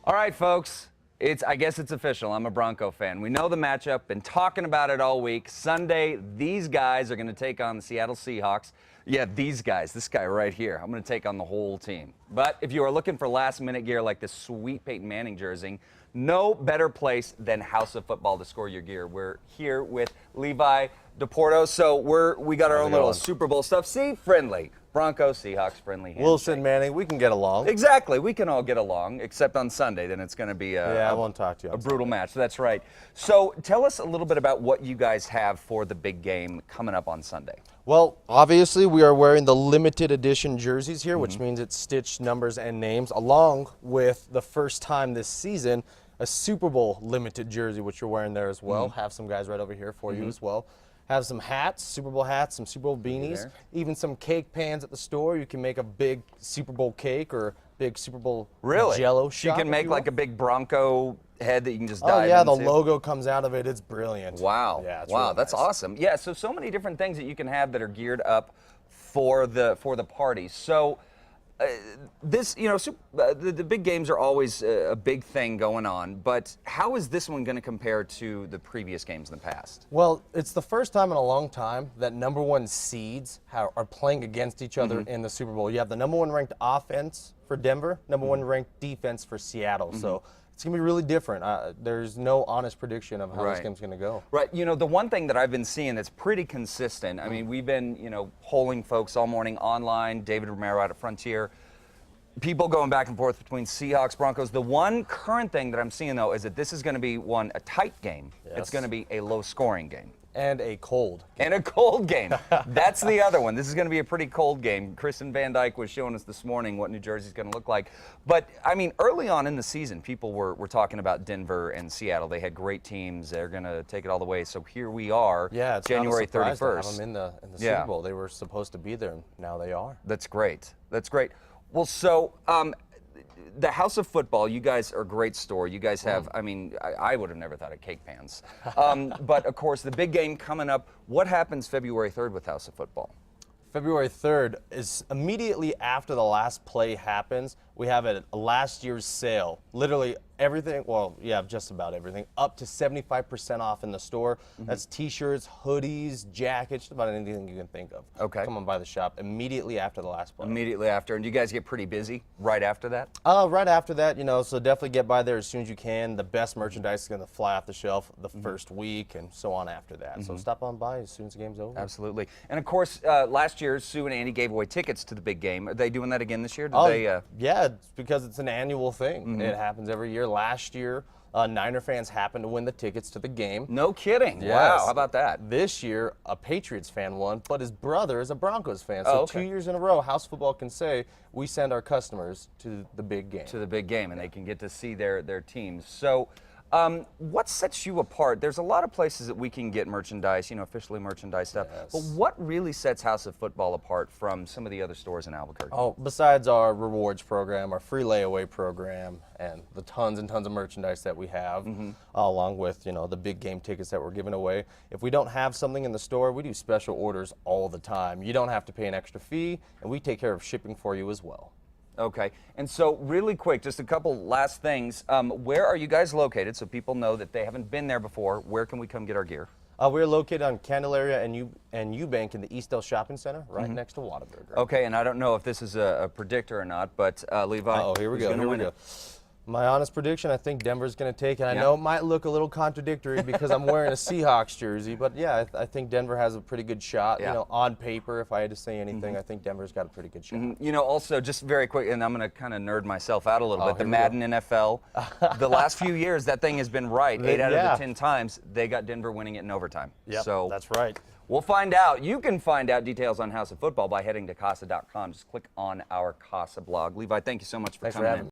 All right, folks. I guess it's official. I'm a Bronco fan. We know the matchup. Been talking about it all week. Sunday, these guys are going to take on the Seattle Seahawks. Yeah, these guys. This guy right here. I'm going to take on the whole team. But if you are looking for last-minute gear like this sweet Peyton Manning jersey, no better place than House of Football to score your gear. We're here with Levi Deporto. So we got our own little Super Bowl stuff. See, friendly. Broncos, Seahawks, friendly handshake. Wilson, Manning, we can get along. Exactly. We can all get along, except on Sunday. Then it's going to be I won't talk to you a brutal match. That's right. So tell us a little bit about what you guys have for the big game coming up on Sunday. Well, obviously, we are wearing the limited edition jerseys here, which means it's stitched numbers and names, along with the first time this season, a Super Bowl limited jersey, which you're wearing there as well. Have some guys right over here for you as well. Have some hats, Super Bowl hats, some Super Bowl beanies, even some cake pans at the store. You can make a big Super Bowl cake or big Super Bowl Jello shot. You can make like a big Bronco head that you can just dive into. Oh yeah, into. the logo comes out of it. It's brilliant. Wow. Yeah, it's wow, really that's nice. awesome. Yeah, so many different things that you can have that are geared up for the party. So the big games are always a big thing going on, but how is this one going to compare to the previous games in the past? Well, it's the first time in a long time that number one seeds are playing against each other in the Super Bowl. You have the number one ranked offense for Denver, number one ranked defense for Seattle. So it's going to be really different. There's no honest prediction of how this game's going to go. Right. You know, the one thing that I've been seeing that's pretty consistent, I mean, we've been, polling folks all morning online, David Romero out at Frontier, people going back and forth between Seahawks, Broncos. The one current thing that I'm seeing, though, is that this is going to be, a tight game. Yes. It's going to be a low-scoring game. And a cold game. And a cold game. That's the other one. This is going to be a pretty cold game. Kristen Van Dyke was showing us this morning what New Jersey's going to look like. But, I mean, early on in the season, people were talking about Denver and Seattle. They had great teams. They're going to take it all the way. So here we are, it's January 31st. To have them in the Super Bowl. They were supposed to be there, and now they are. That's great. That's great. Well, so the House of Football, you guys are a great store. You guys have, I mean, I would have never thought of cake pans. But, of course, the big game coming up. What happens February 3rd with House of Football? February 3rd is immediately after the last play happens. We have a last year's sale. Literally everything, just about everything, up to 75% off in the store. That's T-shirts, hoodies, jackets, just about anything you can think of. Okay. Come on by the shop immediately after the last play. Immediately after. And do you guys get pretty busy right after that? Right after that, so definitely get by there as soon as you can. The best merchandise is going to fly off the shelf the first week and so on after that. So stop on by as soon as the game's over. Absolutely. And, of course, last year, Sue and Andy gave away tickets to the big game. Are they doing that again this year? Yeah, it's because it's an annual thing. It happens every year. Last year, Niner fans happened to win the tickets to the game. No kidding. Yes. Wow, how about that? This year, a Patriots fan won, but his brother is a Broncos fan. So 2 years in a row, House Football can say, we send our customers to the big game. To the big game, and they can get to see their teams. So what sets you apart? There's a lot of places that we can get merchandise, officially merchandise stuff. Yes. But what really sets House of Football apart from some of the other stores in Albuquerque? Oh, besides our rewards program, our free layaway program, and the tons and tons of merchandise that we have, along with, the big game tickets that we're giving away. If we don't have something in the store, we do special orders all the time. You don't have to pay an extra fee, and we take care of shipping for you as well. Okay. And so really quick, just a couple last things. Where are you guys located so people know that they haven't been there before? Where can we come get our gear? We're located on Candelaria and Eubank in the Eastdale Shopping Center, right next to Whataburger. Okay, and I don't know if this is a predictor or not, but Levi, here we go. Here we go. My honest prediction, I think Denver's going to take it. I know it might look a little contradictory because I'm wearing a Seahawks jersey, but yeah, I think Denver has a pretty good shot. On paper, if I had to say anything, I think Denver's got a pretty good shot. Also, just very quick, and I'm going to kind of nerd myself out a little bit, the Madden NFL, the last few years, that thing has been right. 8 out of the 10 times, they got Denver winning it in overtime. Yep, so that's right. We'll find out. You can find out details on House of Football by heading to Casa.com. Just click on our Casa blog. Levi, thank you so much for coming in.